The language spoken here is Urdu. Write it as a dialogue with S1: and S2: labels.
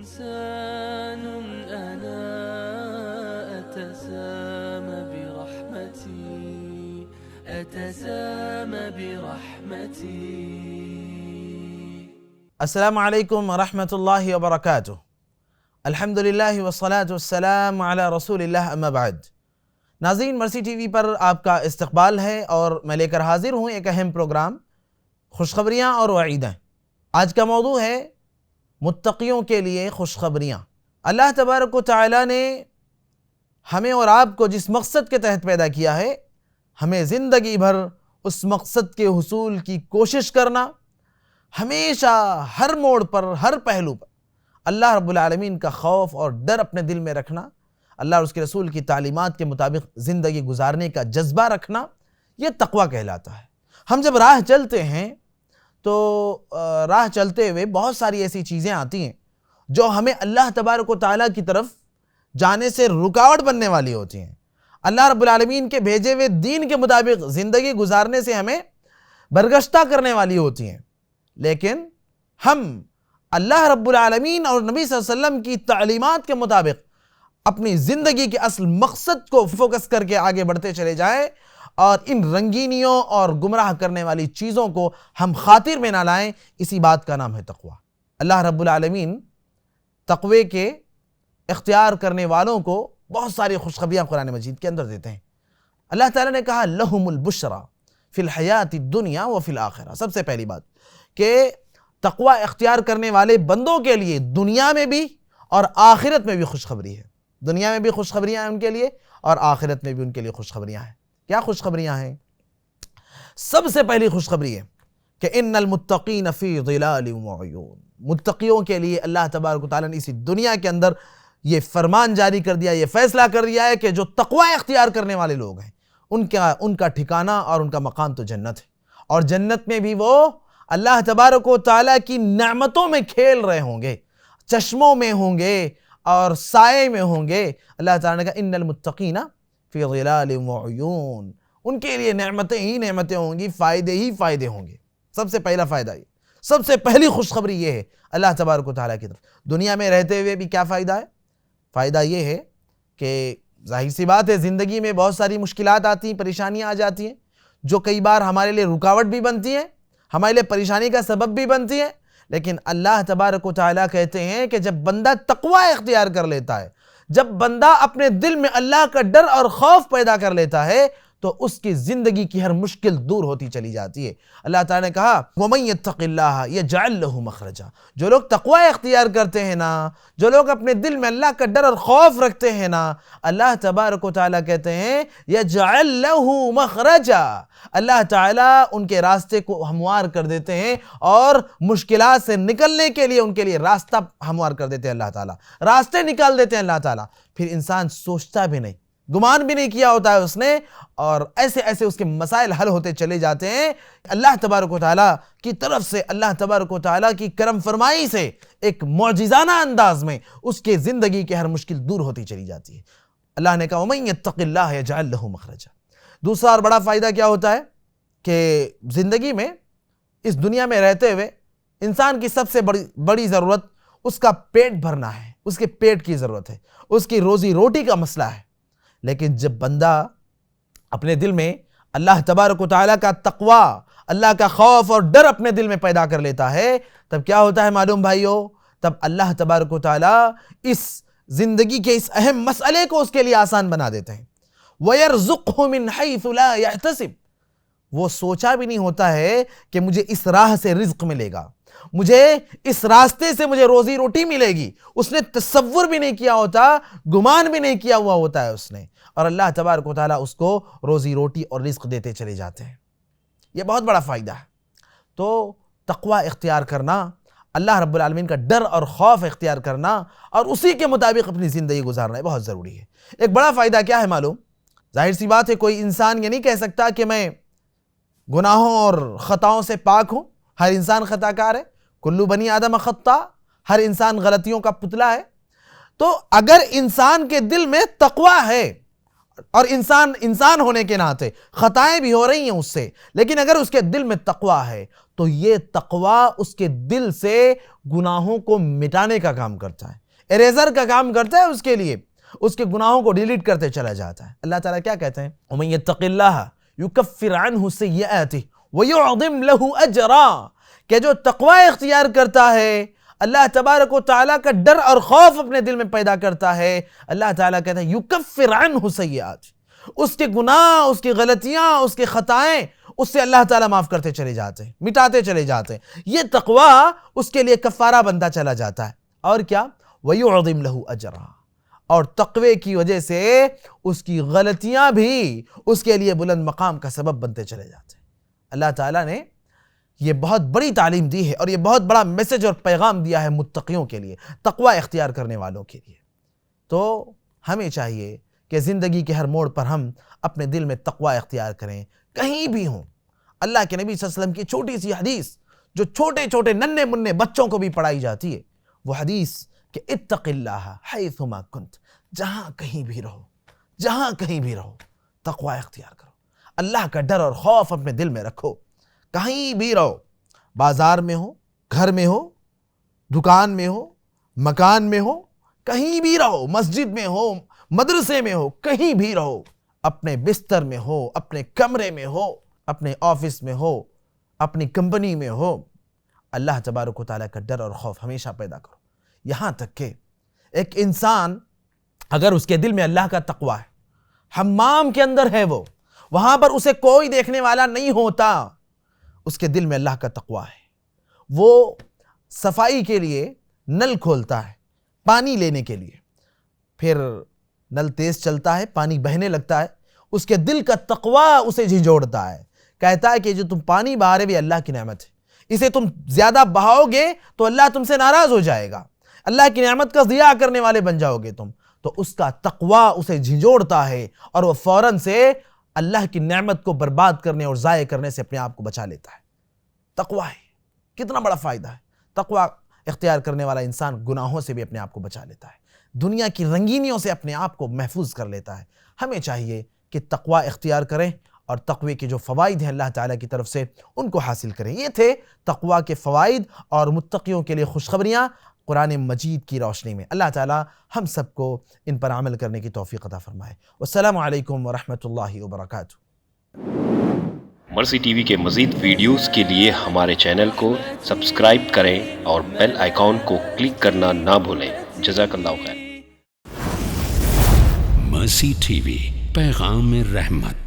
S1: إنسان أنا أتسامى برحمتي.
S2: السلام علیکم ورحمۃ اللہ وبرکاتہ. الحمدللہ والصلاة والسلام علی رسول اللہ اما بعد. ناظرین، مرسی ٹی وی پر آپ کا استقبال ہے اور میں لے کر حاضر ہوں ایک اہم پروگرام، خوشخبریاں اور وعیدیں. آج کا موضوع ہے متقیوں کے لیے خوشخبریاں. اللہ تبارک و تعالی نے ہمیں اور آپ کو جس مقصد کے تحت پیدا کیا ہے، ہمیں زندگی بھر اس مقصد کے حصول کی کوشش کرنا، ہمیشہ ہر موڑ پر، ہر پہلو پر اللہ رب العالمین کا خوف اور ڈر اپنے دل میں رکھنا، اللہ اور اس کے رسول کی تعلیمات کے مطابق زندگی گزارنے کا جذبہ رکھنا، یہ تقویٰ کہلاتا ہے. ہم جب راہ چلتے ہیں تو راہ چلتے ہوئے بہت ساری ایسی چیزیں آتی ہیں جو ہمیں اللہ تبارک و تعالیٰ کی طرف جانے سے رکاوٹ بننے والی ہوتی ہیں. اللہ رب العالمین کے بھیجے ہوئے دین کے مطابق زندگی گزارنے سے ہمیں برگشتہ کرنے والی ہوتی ہیں. لیکن ہم اللہ رب العالمین اور نبی صلی اللہ علیہ وسلم کی تعلیمات کے مطابق اپنی زندگی کے اصل مقصد کو فوکس کر کے آگے بڑھتے چلے جائیں اور ان رنگینیوں اور گمراہ کرنے والی چیزوں کو ہم خاطر میں نہ لائیں. اسی بات کا نام ہے تقویٰ. اللہ رب العالمین تقوی کے اختیار کرنے والوں کو بہت ساری خوشخبریاں قرآن مجید کے اندر دیتے ہیں. اللہ تعالیٰ نے کہا لہم البشرا فی الحیات الدنیا وفی الآخرہ. سب سے پہلی بات کہ تقوی اختیار کرنے والے بندوں کے لیے دنیا میں بھی اور آخرت میں بھی خوشخبری ہے. دنیا میں بھی خوشخبریاں ہیں ان کے لیے اور آخرت میں بھی ان کے لیے خوشخبریاں ہیں. کیا خوشخبریاں ہیں؟ سب سے پہلی خوشخبری ہے کہ ان المتقین فی ظلال وعیون. متقیوں کے لیے اللہ تبارک و تعالیٰ نے اسی دنیا کے اندر یہ فرمان جاری کر دیا، یہ فیصلہ کر دیا ہے کہ جو تقوی اختیار کرنے والے لوگ ہیں ان کا ٹھکانہ اور ان کا مقام تو جنت ہے. اور جنت میں بھی وہ اللہ تبارک و تعالیٰ کی نعمتوں میں کھیل رہے ہوں گے، چشموں میں ہوں گے اور سائے میں ہوں گے. اللہ تعالیٰ نے کہا ان المتقین فی ظلال وعیون. ان کے لیے نعمتیں ہی نعمتیں ہوں گی، فائدے ہی فائدے ہوں گے. سب سے پہلا فائدہ یہ، سب سے پہلی خوشخبری یہ ہے اللہ تبارک و تعالیٰ کی طرف. دنیا میں رہتے ہوئے بھی کیا فائدہ ہے؟ فائدہ یہ ہے کہ ظاہر سی بات ہے زندگی میں بہت ساری مشکلات آتی ہیں، پریشانیاں آ جاتی ہیں جو کئی بار ہمارے لیے رکاوٹ بھی بنتی ہیں، ہمارے لیے پریشانی کا سبب بھی بنتی ہیں. لیکن اللہ تبارک و تعالیٰ کہتے ہیں کہ جب بندہ تقوی اختیار کر لیتا ہے، جب بندہ اپنے دل میں اللہ کا ڈر اور خوف پیدا کر لیتا ہے تو اس کی زندگی کی ہر مشکل دور ہوتی چلی جاتی ہے. اللہ تعالیٰ نے کہا وَمَن يَتَّقِ اللَّهَ يَجْعَلْ لَهُ مَخْرَجًا. جو لوگ تقوی اختیار کرتے ہیں نا، جو لوگ اپنے دل میں اللہ کا ڈر اور خوف رکھتے ہیں نا، اللہ تبارک و تعالیٰ کہتے ہیں يَجْعَلْ لَهُ مَخْرَجًا. اللہ تعالیٰ ان کے راستے کو ہموار کر دیتے ہیں اور مشکلات سے نکلنے کے لیے ان کے لیے راستہ ہموار کر دیتے ہیں. اللہ تعالیٰ راستے نکال دیتے ہیں. اللہ تعالیٰ پھر انسان سوچتا بھی نہیں، گمان بھی نہیں کیا ہوتا ہے اس نے، اور ایسے ایسے اس کے مسائل حل ہوتے چلے جاتے ہیں. اللہ تبارک و تعالیٰ کی طرف سے، اللہ تبارک و تعالیٰ کی کرم فرمائی سے ایک معجزانہ انداز میں اس کے زندگی کی ہر مشکل دور ہوتی چلی جاتی ہے. اللہ نے کہا وَمَن يَتَّقِ اللَّهَ يَجْعَلْ لَهُ مَخْرَجًا. دوسرا اور بڑا فائدہ کیا ہوتا ہے کہ زندگی میں اس دنیا میں رہتے ہوئے انسان کی سب سے بڑی ضرورت اس کا پیٹ بھرنا ہے، اس کے پیٹ کی ضرورت ہے، اس کی روزی روٹی کا مسئلہ ہے. لیکن جب بندہ اپنے دل میں اللہ تبارک و تعالیٰ کا تقوی، اللہ کا خوف اور ڈر اپنے دل میں پیدا کر لیتا ہے، تب کیا ہوتا ہے معلوم بھائیو؟ تب اللہ تبارک و تعالیٰ اس زندگی کے اس اہم مسئلے کو اس کے لیے آسان بنا دیتے ہیں. وَيَرْزُقْهُ مِنْ حَيْثُ لَا يَحْتَسِبْ. وہ سوچا بھی نہیں ہوتا ہے کہ مجھے اس راہ سے رزق ملے گا، مجھے اس راستے سے مجھے روزی روٹی ملے گی. اس نے تصور بھی نہیں کیا ہوتا، گمان بھی نہیں کیا ہوا ہوتا ہے اس نے، اور اللہ تبارک و تعالیٰ اس کو روزی روٹی اور رزق دیتے چلے جاتے ہیں. یہ بہت بڑا فائدہ ہے. تو تقوی اختیار کرنا، اللہ رب العالمین کا ڈر اور خوف اختیار کرنا اور اسی کے مطابق اپنی زندگی گزارنا بہت ضروری ہے. ایک بڑا فائدہ کیا ہے معلوم؟ ظاہر سی بات ہے کوئی انسان یہ نہیں کہہ سکتا کہ میں گناہوں اور خطاؤں سے پاک ہوں. ہر انسان خطا کار ہے، کلو بنی آدم خطا، ہر انسان غلطیوں کا پتلا ہے. تو اگر انسان کے دل میں تقوی ہے اور انسان ہونے کے ناطے خطائیں بھی ہو رہی ہیں اس سے، لیکن اگر اس کے دل میں تقوی ہے تو یہ تقوی اس کے دل سے گناہوں کو مٹانے کا کام کرتا ہے، اریزر کا کام کرتا ہے اس کے لیے، اس کے گناہوں کو ڈیلیٹ کرتے چلا جاتا ہے۔ اللہ تعالیٰ کیا کہتے ہیں؟ وَمَن يَتَّقِ اللَّهَ يُكَفِّرْ عَنْهُ سَيِّئَاتِهِ وَيُعْظِمْ لَهُ أَجْرًا، کہ جو تقوی اختیار کرتا ہے، اللہ تبارک و تعالیٰ کا ڈر اور خوف اپنے دل میں پیدا کرتا ہے، اللہ تعالیٰ کہتا ہے یکفر عنہ سیئات، اس کے گناہ، اس کی غلطیاں، اس کے خطائیں اس سے اللہ تعالیٰ معاف کرتے چلے جاتے ہیں، مٹاتے چلے جاتے ہیں۔ یہ تقوی اس کے لیے کفارہ بنتا چلا جاتا ہے۔ اور کیا؟ وَيُعْظِمْ لَهُ أَجْرًا، اور تقوی کی وجہ سے اس کی غلطیاں بھی اس کے لیے بلند مقام کا سبب بنتے چلے جاتے ہیں۔ اللہ تعالیٰ نے یہ بہت بڑی تعلیم دی ہے اور یہ بہت بڑا میسج اور پیغام دیا ہے متقیوں کے لیے، تقوی اختیار کرنے والوں کے لیے۔ تو ہمیں چاہیے کہ زندگی کے ہر موڑ پر ہم اپنے دل میں تقوی اختیار کریں، کہیں بھی ہوں۔ اللہ کے نبی صلی اللہ علیہ وسلم کی چھوٹی سی حدیث جو چھوٹے چھوٹے ننھے منھے بچوں کو بھی پڑھائی جاتی ہے، وہ حدیث کہ اتق اللہ حیثما کنت، جہاں کہیں بھی رہو، جہاں کہیں بھی رہو تقوی اختیار کرو، اللہ کا ڈر اور خوف اپنے دل میں رکھو، کہیں بھی رہو، بازار میں ہو، گھر میں ہو، دکان میں ہو، مکان میں ہو، کہیں بھی رہو، مسجد میں ہو، مدرسے میں ہو، کہیں بھی رہو، اپنے بستر میں ہو، اپنے کمرے میں ہو، اپنے آفس میں ہو، اپنی کمپنی میں ہو، اللہ تبارک و تعالیٰ کا ڈر اور خوف ہمیشہ پیدا کرو۔ یہاں تک کہ ایک انسان اگر اس کے دل میں اللہ کا تقوی ہے، حمام کے اندر ہے وہ، وہاں پر اسے کوئی دیکھنے والا نہیں ہوتا، اس کے دل میں اللہ کا تقوی ہے، وہ صفائی کے لیے نل کھولتا ہے پانی لینے کے لیے، پھر نل تیز چلتا ہے، پانی بہنے لگتا ہے، اس کے دل کا تقوی اسے جھنجھوڑتا ہے، کہتا ہے کہ جو تم پانی بہا رہے بھی اللہ کی نعمت ہے، اسے تم زیادہ بہاؤ گے تو اللہ تم سے ناراض ہو جائے گا، اللہ کی نعمت کا ضیاع کرنے والے بن جاؤ گے تم۔ تو اس کا تقوی اسے جھنجھوڑتا ہے اور وہ فوراً سے اللہ کی نعمت کو برباد کرنے اور ضائع کرنے سے اپنے آپ کو بچا لیتا ہے۔ تقوی ہے، کتنا بڑا فائدہ ہے۔ تقوی اختیار کرنے والا انسان گناہوں سے بھی اپنے آپ کو بچا لیتا ہے، دنیا کی رنگینیوں سے اپنے آپ کو محفوظ کر لیتا ہے۔ ہمیں چاہیے کہ تقوی اختیار کریں اور تقوی کے جو فوائد ہیں اللہ تعالیٰ کی طرف سے ان کو حاصل کریں۔ یہ تھے تقوی کے فوائد اور متقیوں کے لیے خوشخبریاں قرآن مجید کی روشنی میں۔ اللہ تعالیٰ ہم سب کو ان پر عمل کرنے کی توفیق عطا فرمائے۔ والسلام علیکم ورحمۃ اللہ وبرکاتہ۔
S3: مرسی ٹی وی کے مزید ویڈیوز کے لیے ہمارے چینل کو سبسکرائب کریں اور بیل آئیکن کو کلک کرنا نہ بھولیں۔ جزاک اللہ خیر۔
S4: مرسی ٹی وی، پیغام رحمت۔